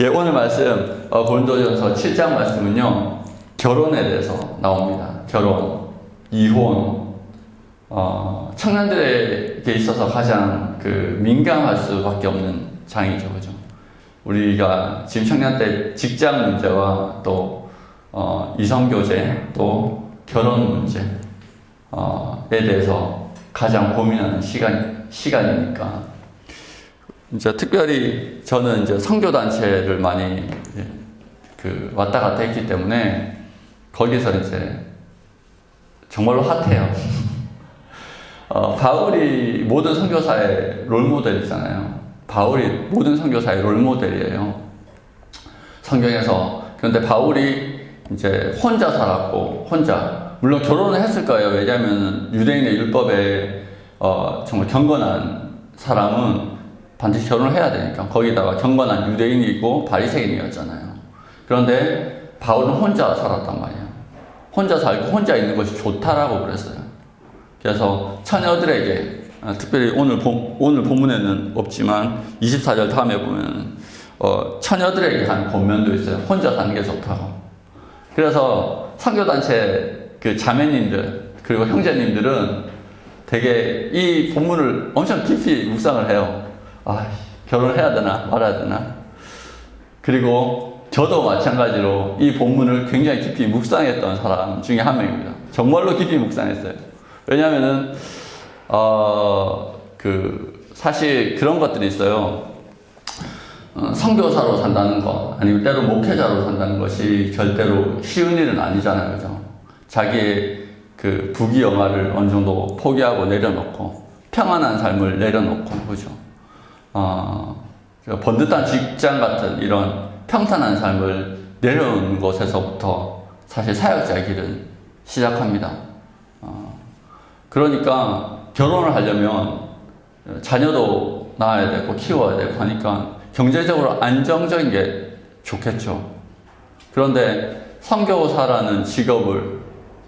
오늘 말씀 고린도전서 7장 말씀은요, 결혼에 대해서 나옵니다. 결혼, 이혼, 청년들에게 있어서 가장 민감할 수밖에 없는 장이죠, 그죠? 우리가 지금 청년 때 직장 문제와 또 이성교제, 또 결혼 문제에 대해서 가장 고민하는 시간이니까. 이제 특별히 저는 이제 선교단체를 많이 왔다 갔다 했기 때문에 거기서 이제 정말로 핫해요. 바울이 모든 선교사의 롤모델이잖아요. 바울이 모든 선교사의 롤모델이에요. 성경에서. 그런데 바울이 이제 혼자 살았고, 물론 결혼을 했을 거예요. 왜냐하면 유대인의 율법에 정말 경건한 사람은 반드시 결혼을 해야 되니까. 거기다가 경건한 유대인이고 바리새인이었잖아요. 그런데 바울은 혼자 살았단 말이에요. 혼자 살고 혼자 있는 것이 좋다라고 그랬어요. 그래서 처녀들에게, 특별히 오늘 본문에는 없지만 24절 다음에 보면 처녀들에게 한 권면도 있어요. 혼자 사는 게 좋다고. 그래서 선교단체 자매님들 그리고 형제님들은 되게 이 본문을 엄청 깊이 묵상을 해요. 결혼을 해야 되나 말아야 되나. 그리고 저도 마찬가지로 이 본문을 굉장히 깊이 묵상했던 사람 중에 한 명입니다. 정말로 깊이 묵상했어요. 왜냐하면은 사실 그런 것들이 있어요. 선교사로 산다는 것, 아니면 때로 목회자로 산다는 것이 절대로 쉬운 일은 아니잖아요, 그죠? 자기의 부귀영화를 어느 정도 포기하고 내려놓고 평안한 삶을 내려놓고, 그죠? 번듯한 직장 같은 이런 평탄한 삶을 내려놓는 곳에서부터 사실 사역자의 길은 시작합니다. 그러니까 결혼을 하려면 자녀도 낳아야 되고 키워야 되고 하니까 경제적으로 안정적인 게 좋겠죠. 그런데 선교사라는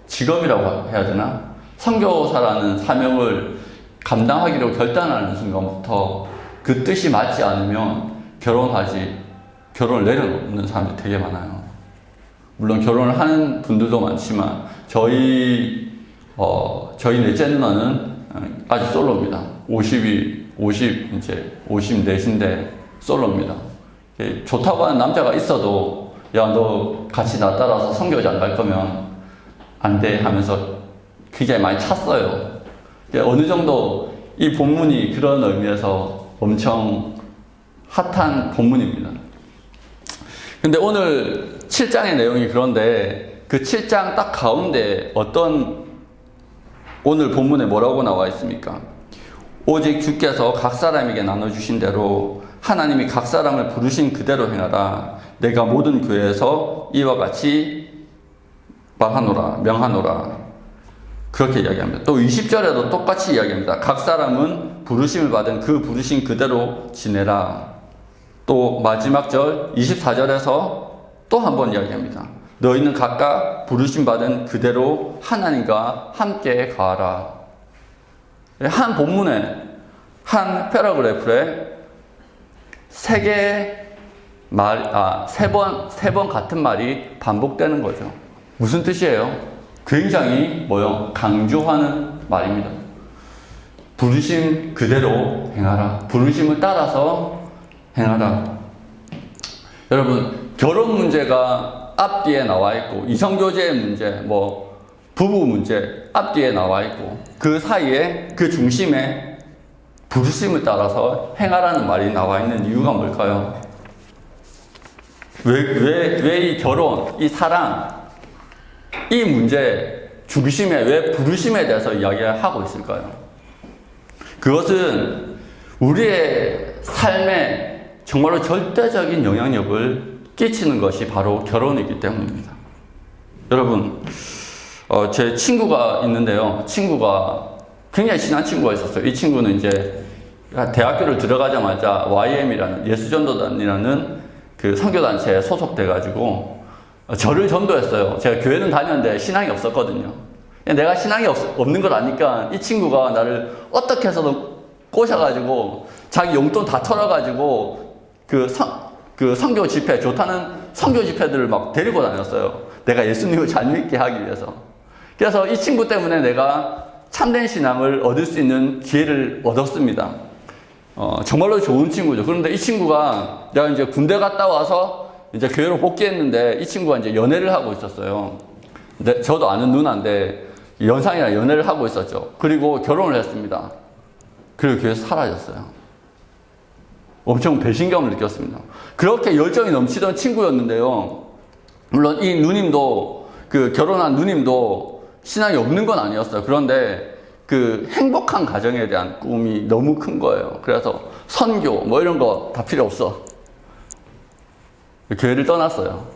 직업이라고 해야 되나? 선교사라는 사명을 감당하기로 결단하는 순간부터 그 뜻이 맞지 않으면 결혼을 내려놓는 사람들이 되게 많아요. 물론 결혼을 하는 분들도 많지만 저희 넷째 누나는 아직 솔로입니다. 54인데 솔로입니다. 좋다고 하는 남자가 있어도 야, 너 같이 나 따라서 선교지 안 갈 거면 안 돼 하면서 굉장히 많이 찼어요. 어느 정도 이 본문이 그런 의미에서 엄청 핫한 본문입니다. 근데 오늘 7장의 내용이 그런데 그 7장 딱 가운데 오늘 본문에 뭐라고 나와 있습니까? 오직 주께서 각 사람에게 나눠주신 대로 하나님이 각 사람을 부르신 그대로 행하라. 내가 모든 교회에서 이와 같이 명하노라. 그렇게 이야기합니다. 또 20절에도 똑같이 이야기합니다. 각 사람은 부르심을 받은 그 부르신 그대로 지내라. 또 마지막 절 24절에서 또 한 번 이야기합니다. 너희는 각각 부르심 받은 그대로 하나님과 함께 가라. 한 본문에, 한 패러그래프에 세 번 같은 말이 반복되는 거죠. 무슨 뜻이에요? 굉장히 강조하는 말입니다. 부르심 그대로 행하라. 부르심을 따라서 행하라. 여러분, 결혼 문제가 앞뒤에 나와 있고, 이성교제의 문제, 부부 문제 앞뒤에 나와 있고, 그 사이에, 그 중심에 부르심을 따라서 행하라는 말이 나와 있는 이유가 뭘까요? 왜 이 결혼, 이 사랑, 이 문제 중심에 왜 부르심에 대해서 이야기하고 있을까요? 그것은 우리의 삶에 정말로 절대적인 영향력을 끼치는 것이 바로 결혼이기 때문입니다. 여러분, 제 친구가 있는데요. 친구가 굉장히 친한 친구가 있었어요. 이 친구는 이제 대학교를 들어가자마자 YM이라는 예수전도단이라는 선교단체에 소속돼가지고 저를 전도했어요. 제가 교회는 다녔는데 신앙이 없었거든요. 내가 신앙이 없는 걸 아니까 이 친구가 나를 어떻게 해서든 꼬셔가지고 자기 용돈 다 털어가지고 그 그 선교 집회, 좋다는 선교 집회들을 막 데리고 다녔어요. 내가 예수님을 잘 믿게 하기 위해서. 그래서 이 친구 때문에 내가 참된 신앙을 얻을 수 있는 기회를 얻었습니다. 정말로 좋은 친구죠. 그런데 이 친구가 내가 이제 군대 갔다 와서 이제 교회로 복귀했는데 이 친구가 이제 연애를 하고 있었어요. 근데 저도 아는 누나인데 연상이랑 연애를 하고 있었죠. 그리고 결혼을 했습니다. 그리고 교회에서 사라졌어요. 엄청 배신감을 느꼈습니다. 그렇게 열정이 넘치던 친구였는데요. 물론 이 누님도, 그 결혼한 누님도 신앙이 없는 건 아니었어요. 그런데 그 행복한 가정에 대한 꿈이 너무 큰 거예요. 그래서 선교 뭐 이런 거 다 필요 없어. 교회를 떠났어요.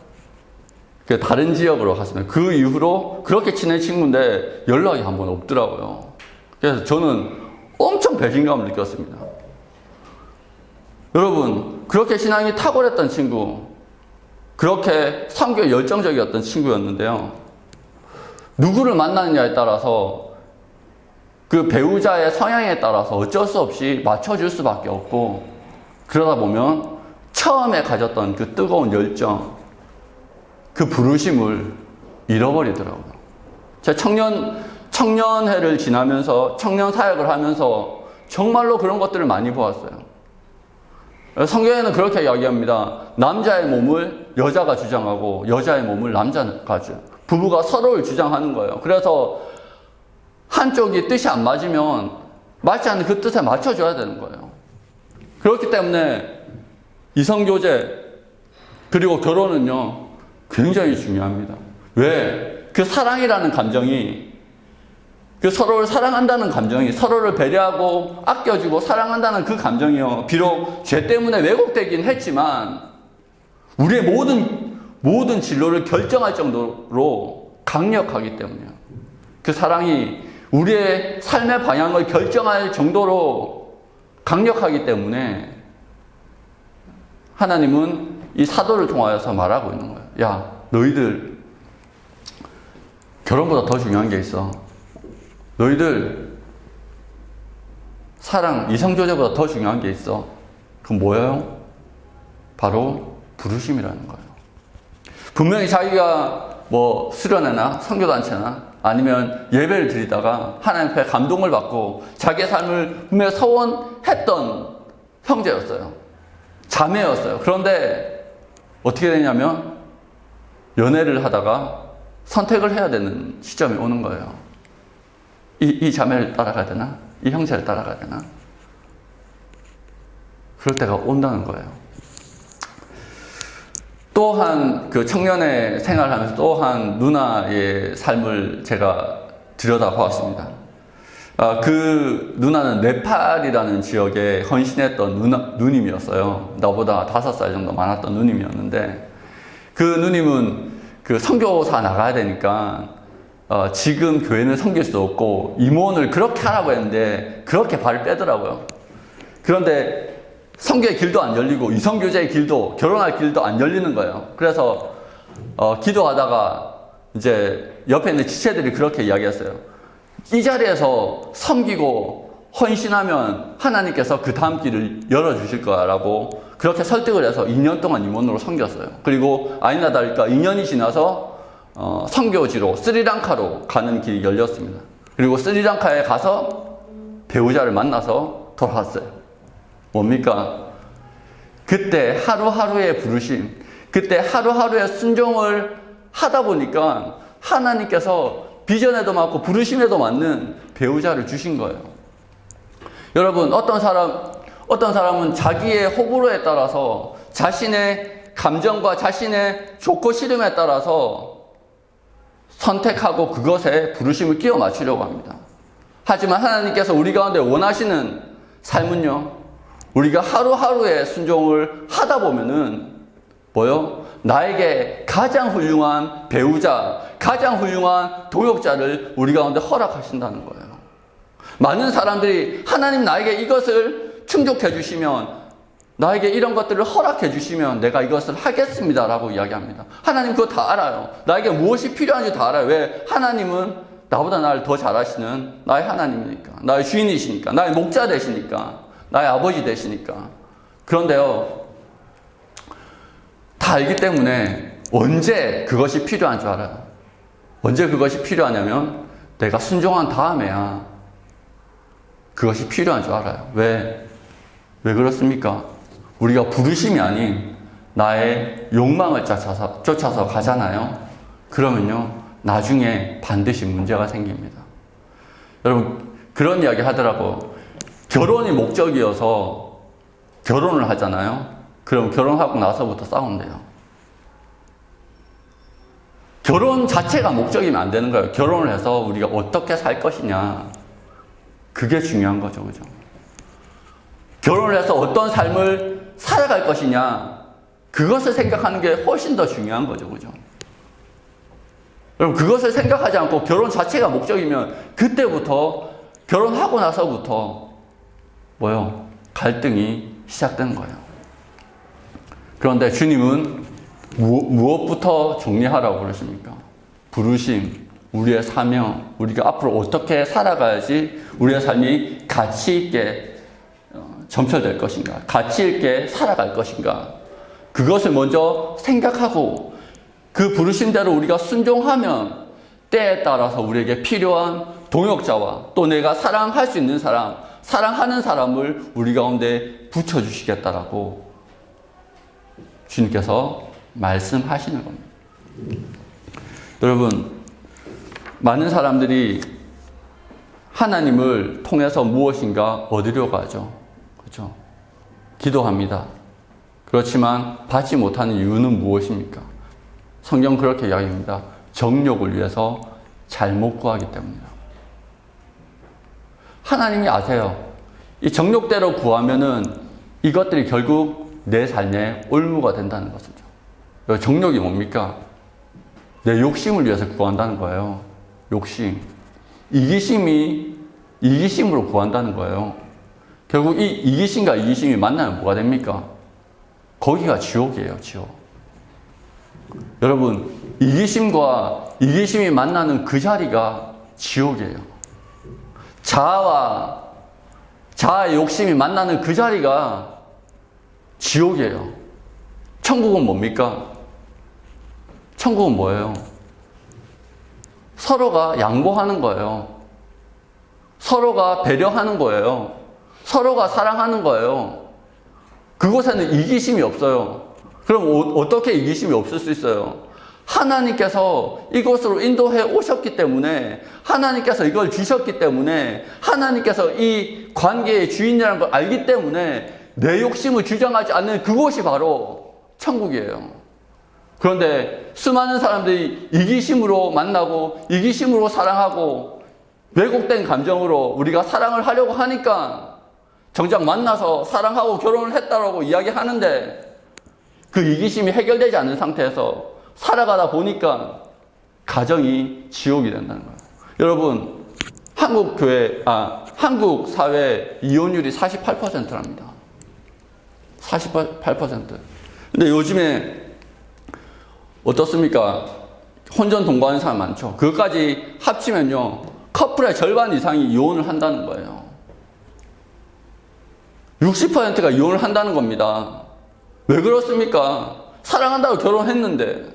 다른 지역으로 갔습니다. 그 이후로 그렇게 친한 친구인데 연락이 한 번 없더라고요. 그래서 저는 엄청 배신감을 느꼈습니다. 여러분, 그렇게 신앙이 탁월했던 친구, 그렇게 선교에 열정적이었던 친구였는데요. 누구를 만나느냐에 따라서 그 배우자의 성향에 따라서 어쩔 수 없이 맞춰줄 수밖에 없고, 그러다 보면 처음에 가졌던 그 뜨거운 열정, 그 부르심을 잃어버리더라고요. 제가 청년회를 지나면서 청년 사역을 하면서 정말로 그런 것들을 많이 보았어요. 성경에는 그렇게 이야기합니다. 남자의 몸을 여자가 주장하고 여자의 몸을 남자가 부부가 서로를 주장하는 거예요. 그래서 한쪽이 뜻이 안 맞으면 맞지 않는 그 뜻에 맞춰줘야 되는 거예요. 그렇기 때문에 이성교제 그리고 결혼은요 굉장히 중요합니다. 왜? 그 사랑이라는 감정이, 그 서로를 사랑한다는 감정이, 서로를 배려하고 아껴주고 사랑한다는 그 감정이요, 비록 죄 때문에 왜곡되긴 했지만 우리의 모든 진로를 결정할 정도로 강력하기 때문이에요. 그 사랑이 우리의 삶의 방향을 결정할 정도로 강력하기 때문에 하나님은 이 사도를 통하여서 말하고 있는 거예요. 야, 너희들 결혼보다 더 중요한 게 있어. 너희들 사랑, 이성교제보다 더 중요한 게 있어. 그건 뭐예요? 바로 부르심이라는 거예요. 분명히 자기가 뭐 수련회나 선교단체나 아니면 예배를 드리다가 하나님 앞에 감동을 받고 자기의 삶을 분명히 서원했던 형제였어요. 자매였어요. 그런데 어떻게 되냐면 연애를 하다가 선택을 해야 되는 시점이 오는 거예요. 이 자매를 따라가야 되나? 이 형제를 따라가야 되나? 그럴 때가 온다는 거예요. 또한 그 청년의 생활하면서 또한 누나의 삶을 제가 들여다보았습니다. 그 누나는 네팔이라는 지역에 헌신했던 누님이었어요. 나보다 5살 정도 많았던 누님이었는데, 그 누님은 그 선교사 나가야 되니까 지금 교회는 섬길 수 없고 임원을 그렇게 하라고 했는데 그렇게 발을 빼더라고요. 그런데 선교의 길도 안 열리고 이성교제의 길도, 결혼할 길도 안 열리는 거예요. 그래서 기도하다가 이제 옆에 있는 지체들이 그렇게 이야기했어요. 이 자리에서 섬기고 헌신하면 하나님께서 그 다음 길을 열어주실 거라고 그렇게 설득을 해서 2년 동안 임원으로 섬겼어요. 그리고 아니나 다를까 2년이 지나서 선교지로 스리랑카로 가는 길이 열렸습니다. 그리고 스리랑카에 가서 배우자를 만나서 돌아왔어요. 뭡니까? 그때 하루하루의 부르심, 그때 하루하루의 순종을 하다 보니까 하나님께서 비전에도 맞고 부르심에도 맞는 배우자를 주신 거예요. 여러분, 어떤 사람은 자기의 호불호에 따라서 자신의 감정과 자신의 좋고 싫음에 따라서 선택하고 그것에 부르심을 끼워 맞추려고 합니다. 하지만 하나님께서 우리 가운데 원하시는 삶은요, 우리가 하루하루의 순종을 하다 보면은 뭐요? 나에게 가장 훌륭한 배우자, 가장 훌륭한 동역자를 우리 가운데 허락하신다는 거예요. 많은 사람들이 하나님 나에게 이것을 충족해 주시면, 나에게 이런 것들을 허락해 주시면 내가 이것을 하겠습니다 라고 이야기합니다. 하나님 그거 다 알아요. 나에게 무엇이 필요한지 다 알아요. 왜? 하나님은 나보다 나를 더 잘 아시는 나의 하나님이니까, 나의 주인이시니까, 나의 목자 되시니까, 나의 아버지 되시니까. 그런데요, 다 알기 때문에 언제 그것이 필요한 줄 알아요. 언제 그것이 필요하냐면 내가 순종한 다음에야 그것이 필요한 줄 알아요. 왜 그렇습니까? 우리가 부르심이 아닌 나의 욕망을 쫓아서 가잖아요. 그러면요, 나중에 반드시 문제가 생깁니다. 여러분, 그런 이야기 하더라고. 결혼이 목적이어서 결혼을 하잖아요. 그럼 결혼하고 나서부터 싸운대요. 결혼 자체가 목적이면 안 되는 거예요. 결혼을 해서 우리가 어떻게 살 것이냐. 그게 중요한 거죠. 그죠? 결혼을 해서 어떤 삶을 살아갈 것이냐. 그것을 생각하는 게 훨씬 더 중요한 거죠. 그죠? 여러분, 그것을 생각하지 않고 결혼 자체가 목적이면 그때부터 결혼하고 나서부터 갈등이 시작되는 거예요. 그런데 주님은 무엇부터 정리하라고 그러십니까? 부르심, 우리의 사명, 우리가 앞으로 어떻게 살아가야지 우리의 삶이 가치 있게 점철될 것인가, 가치 있게 살아갈 것인가, 그것을 먼저 생각하고 그 부르심대로 우리가 순종하면 때에 따라서 우리에게 필요한 동역자와 또 내가 사랑할 수 있는 사람, 사랑하는 사람을 우리 가운데 붙여주시겠다라고 주님께서 말씀하시는 겁니다. 여러분, 많은 사람들이 하나님을 통해서 무엇인가 얻으려고 하죠. 그렇죠? 기도합니다. 그렇지만 받지 못하는 이유는 무엇입니까? 성경 그렇게 이야기합니다. 정욕을 위해서 잘못 구하기 때문이다. 하나님이 아세요. 이 정욕대로 구하면은 이것들이 결국 내 삶에 올무가 된다는 것이죠. 정욕이 뭡니까? 내 욕심을 위해서 구한다는 거예요. 욕심. 이기심으로 구한다는 거예요. 결국 이 이기심과 이기심이 만나면 뭐가 됩니까? 거기가 지옥이에요, 지옥. 여러분, 이기심과 이기심이 만나는 그 자리가 지옥이에요. 자아의 욕심이 만나는 그 자리가 지옥이에요. 천국은 뭡니까? 천국은 뭐예요? 서로가 양보하는 거예요. 서로가 배려하는 거예요. 서로가 사랑하는 거예요. 그곳에는 이기심이 없어요. 그럼 어떻게 이기심이 없을 수 있어요? 하나님께서 이곳으로 인도해 오셨기 때문에, 하나님께서 이걸 주셨기 때문에, 하나님께서 이 관계의 주인이라는 걸 알기 때문에 내 욕심을 주장하지 않는 그곳이 바로 천국이에요. 그런데 수많은 사람들이 이기심으로 만나고 이기심으로 사랑하고 왜곡된 감정으로 우리가 사랑을 하려고 하니까 정작 만나서 사랑하고 결혼을 했다라고 이야기하는데 그 이기심이 해결되지 않는 상태에서 살아가다 보니까 가정이 지옥이 된다는 거예요. 여러분, 한국 사회 이혼율이 48%랍니다. 48%. 근데 요즘에 어떻습니까? 혼전 동거하는 사람 많죠. 그것까지 합치면요, 커플의 절반 이상이 이혼을 한다는 거예요. 60%가 이혼을 한다는 겁니다. 왜 그렇습니까? 사랑한다고 결혼했는데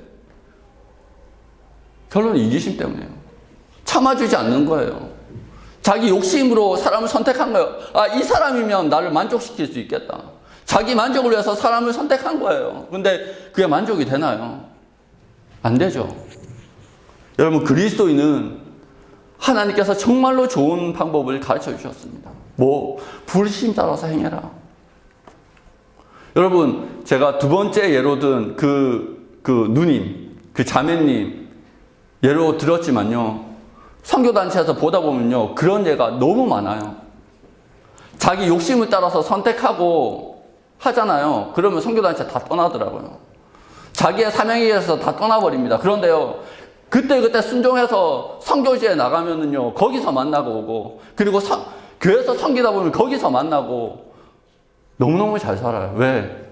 결론은 이기심 때문에요. 참아주지 않는 거예요. 자기 욕심으로 사람을 선택한 거예요. 이 사람이면 나를 만족시킬 수 있겠다. 자기 만족을 위해서 사람을 선택한 거예요. 근데 그게 만족이 되나요? 안 되죠. 여러분, 그리스도인은 하나님께서 정말로 좋은 방법을 가르쳐 주셨습니다. 부르심 따라서 행해라. 여러분, 제가 두 번째 예로 든 그 누님, 그 자매님 예로 들었지만요, 선교단체에서 보다 보면요, 그런 예가 너무 많아요. 자기 욕심을 따라서 선택하고 하잖아요. 그러면 선교단체 다 떠나더라고요. 자기의 사명에 의해서 다 떠나버립니다. 그런데요, 그때 순종해서 선교지에 나가면은요, 거기서 만나고 오고, 그리고 교회에서 섬기다 보면 거기서 만나고, 너무너무 잘 살아요. 왜?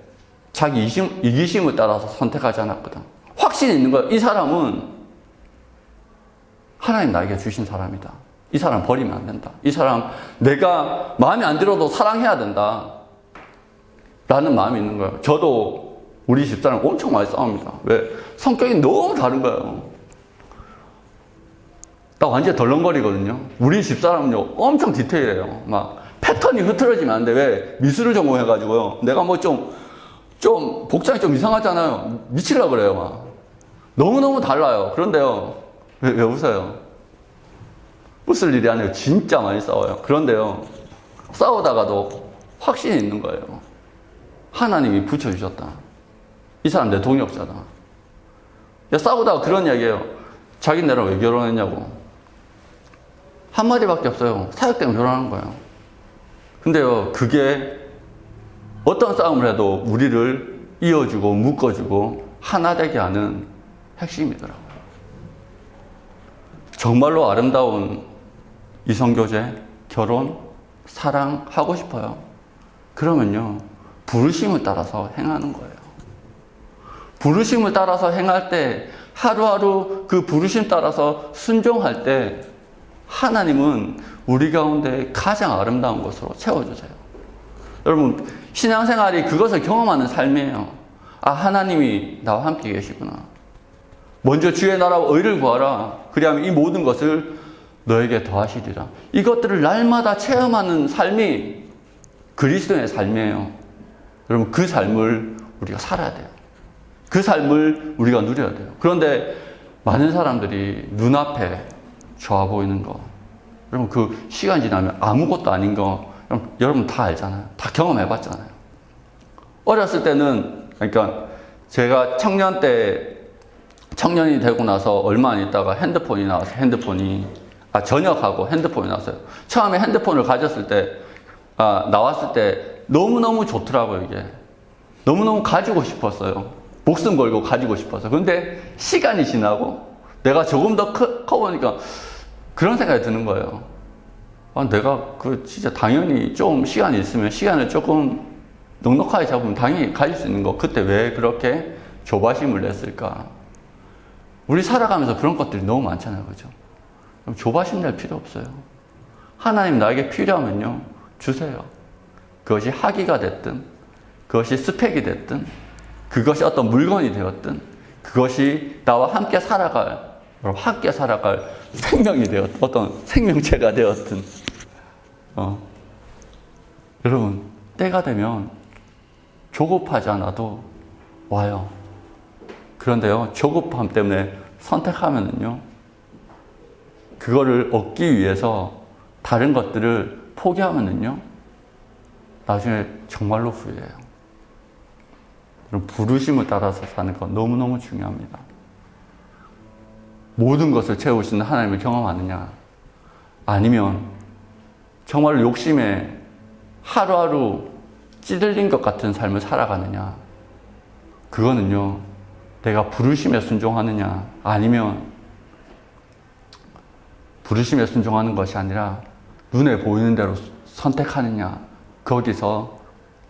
자기 이기심을 따라서 선택하지 않았거든. 확신이 있는 거예요. 이 사람은 하나님 나에게 주신 사람이다. 이 사람 버리면 안 된다. 이 사람 내가 마음에 안 들어도 사랑해야 된다. 라는 마음이 있는 거예요. 저도 우리 집사람 엄청 많이 싸웁니다. 왜? 성격이 너무 다른 거예요. 딱 완전 덜렁거리거든요. 우리 집사람은요, 엄청 디테일해요. 막, 패턴이 흐트러지면 안 돼. 왜? 미술을 전공해가지고요. 내가 뭐 복장이 좀 이상하잖아요. 미치려고 그래요, 막. 너무너무 달라요. 그런데요, 왜 웃어요? 웃을 일이 아니에요. 진짜 많이 싸워요. 그런데요, 싸우다가도 확신이 있는 거예요. 하나님이 붙여주셨다. 이 사람 내 동역자다. 야, 싸우다가 그런 이야기예요. 자기네랑 왜 결혼했냐고. 한마디밖에 없어요. 사역 때문에 결혼하는 거예요. 근데요, 그게 어떤 싸움을 해도 우리를 이어주고 묶어주고 하나 되게 하는 핵심이더라고요. 정말로 아름다운 이성교제, 결혼, 사랑하고 싶어요. 그러면요, 부르심을 따라서 행하는 거예요. 부르심을 따라서 행할 때, 하루하루 그 부르심 따라서 순종할 때, 하나님은 우리 가운데 가장 아름다운 것으로 채워주세요. 여러분, 신앙생활이 그것을 경험하는 삶이에요. 아, 하나님이 나와 함께 계시구나. 먼저 주의 나라와 의를 구하라. 그리하면 이 모든 것을 너에게 더하시리라. 이것들을 날마다 체험하는 삶이 그리스도의 삶이에요. 여러분, 그 삶을 우리가 살아야 돼요. 그 삶을 우리가 누려야 돼요. 그런데 많은 사람들이 눈앞에 좋아 보이는 거, 여러분, 그 시간 지나면 아무것도 아닌 거, 여러분 다 알잖아요. 다 경험해 봤잖아요. 어렸을 때는, 그러니까 제가 청년이 되고 나서 얼마 안 있다가 핸드폰이 나와서 전역하고 핸드폰이 나왔어요. 처음에 핸드폰을 가졌을 때, 나왔을 때 너무너무 좋더라고요, 이게. 너무너무 가지고 싶었어요. 목숨 걸고 가지고 싶어서. 근데 시간이 지나고 내가 조금 더 커보니까 그런 생각이 드는 거예요. 내가 진짜 당연히 좀 시간이 있으면 시간을 조금 넉넉하게 잡으면 당연히 가질 수 있는 거. 그때 왜 그렇게 조바심을 냈을까? 우리 살아가면서 그런 것들이 너무 많잖아요. 그죠? 그럼 조바심 낼 필요 없어요. 하나님 나에게 필요하면요, 주세요. 그것이 학위가 됐든, 그것이 스펙이 됐든, 그것이 어떤 물건이 되었든, 그것이 나와 함께 살아갈 생명이 되었든, 어떤 생명체가 되었든, 여러분, 때가 되면 조급하지 않아도 와요. 그런데요, 조급함 때문에 선택하면은요, 그거를 얻기 위해서 다른 것들을 포기하면은요, 나중에 정말로 후회해요. 여러분, 부르심을 따라서 사는 건 너무너무 중요합니다. 모든 것을 채우시는 하나님을 경험하느냐, 아니면 정말 욕심에 하루하루 찌들린 것 같은 삶을 살아가느냐, 그거는요, 내가 부르심에 순종하느냐, 아니면 부르심에 순종하는 것이 아니라 눈에 보이는 대로 선택하느냐, 거기서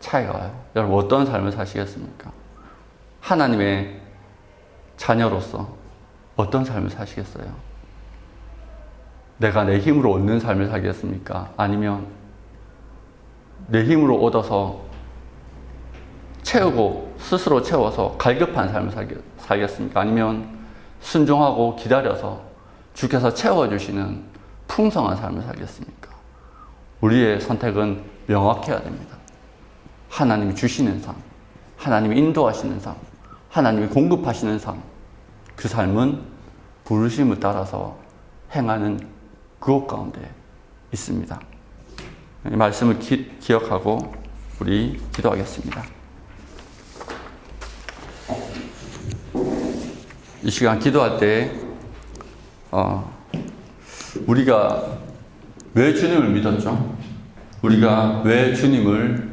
차이가 와요. 여러분, 어떤 삶을 사시겠습니까? 하나님의 자녀로서 어떤 삶을 사시겠어요? 내가 내 힘으로 얻는 삶을 살겠습니까? 아니면 내 힘으로 얻어서 채우고 스스로 채워서 갈급한 삶을 살겠습니까? 아니면 순종하고 기다려서 주께서 채워주시는 풍성한 삶을 살겠습니까? 우리의 선택은 명확해야 됩니다. 하나님이 주시는 삶, 하나님이 인도하시는 삶, 하나님이 공급하시는 삶, 그 삶은 부르심을 따라서 행하는 그것 가운데 있습니다. 이 말씀을 기억하고 우리 기도하겠습니다. 이 시간 기도할 때 우리가 왜 주님을 믿었죠? 우리가 왜 주님을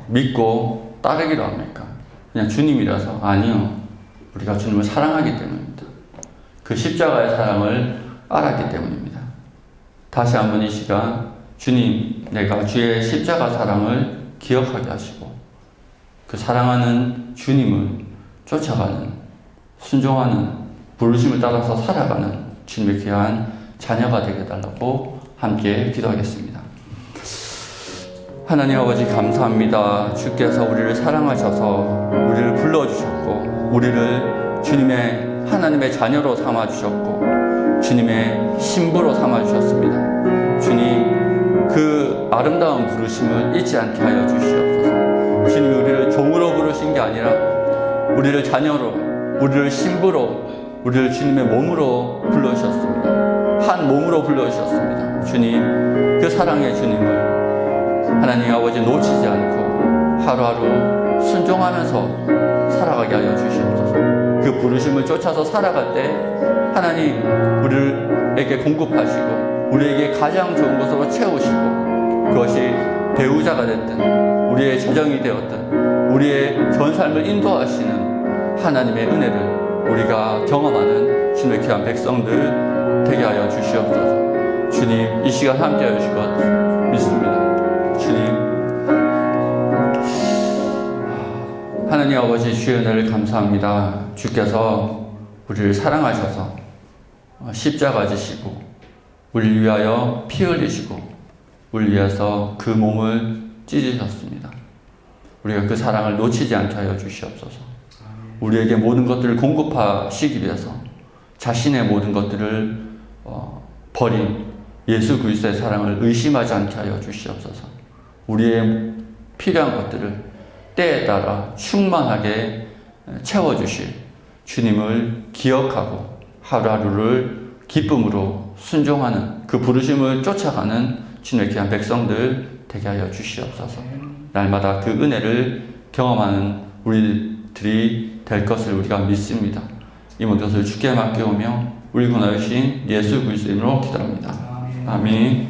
믿고 따르기로 합니까? 그냥 주님이라서? 아니요. 우리가 주님을 사랑하기 때문입니다. 그 십자가의 사랑을 알았기 때문입니다. 다시 한번 이 시간 주님, 내가 주의 십자가 사랑을 기억하게 하시고 그 사랑하는 주님을 쫓아가는, 순종하는, 부르심을 따라서 살아가는 주님의 귀한 자녀가 되게 해달라고 함께 기도하겠습니다. 하나님 아버지 감사합니다. 주께서 우리를 사랑하셔서 우리를 불러주셨고 우리를 주님의 하나님의 자녀로 삼아주셨고 주님의 신부로 삼아주셨습니다. 주님 그 아름다운 부르심을 잊지 않게 하여 주시옵소서. 주님이 우리를 종으로 부르신 게 아니라 우리를 자녀로, 우리를 신부로, 우리를 주님의 몸으로 불러주셨습니다. 한 몸으로 불러주셨습니다. 주님 그 사랑의 주님을 하나님 아버지 놓치지 않고 하루하루 순종하면서 살아가게 하여 주시옵소서. 그 부르심을 쫓아서 살아갈 때 하나님 우리에게 공급하시고 우리에게 가장 좋은 것으로 채우시고 그것이 배우자가 됐든 우리의 재정이 되었든 우리의 전 삶을 인도하시는 하나님의 은혜를 우리가 경험하는 주님의 귀한 백성들 되게 하여 주시옵소서. 주님 이 시간 함께 하여 주실 것 믿습니다. 주님 하나님 아버지 주의 은혜를 감사합니다. 주께서 우리를 사랑하셔서 십자가 지시고 우리를 위하여 피 흘리시고 우리를 위해서 그 몸을 찢으셨습니다. 우리가 그 사랑을 놓치지 않게 하여 주시옵소서. 우리에게 모든 것들을 공급하시기 위해서 자신의 모든 것들을 버린 예수 그리스도의 사랑을 의심하지 않게 하여 주시옵소서. 우리의 필요한 것들을 때에 따라 충만하게 채워주실 주님을 기억하고 하루하루를 기쁨으로 순종하는 그 부르심을 쫓아가는 주님의 귀한 백성들 되게 하여 주시옵소서. 날마다 그 은혜를 경험하는 우리들이 될 것을 우리가 믿습니다. 이 모든 것을 주께 맡겨오며 우리 구원하신 예수 그리스도 이름으로 기도합니다. 아멘.